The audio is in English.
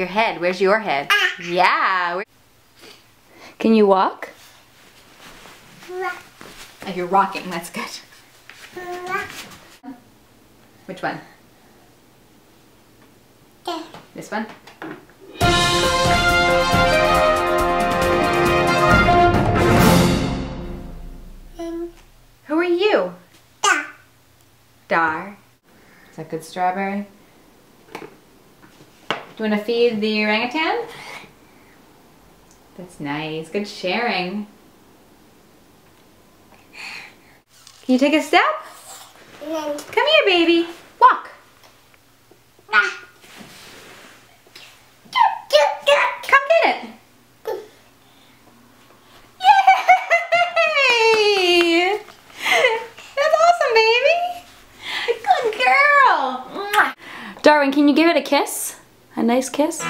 your head. Where's your head? Yeah. Can you walk? Oh, you're rocking. That's good. Which one? This one? Who are you? Dar. Is that good strawberry? Do you want to feed the orangutan? That's nice. Good sharing. Can you take a step? Come here, baby. Walk. Come get it. Yay! That's awesome, baby. Good girl. Darwin, can you give it a kiss? A nice kiss?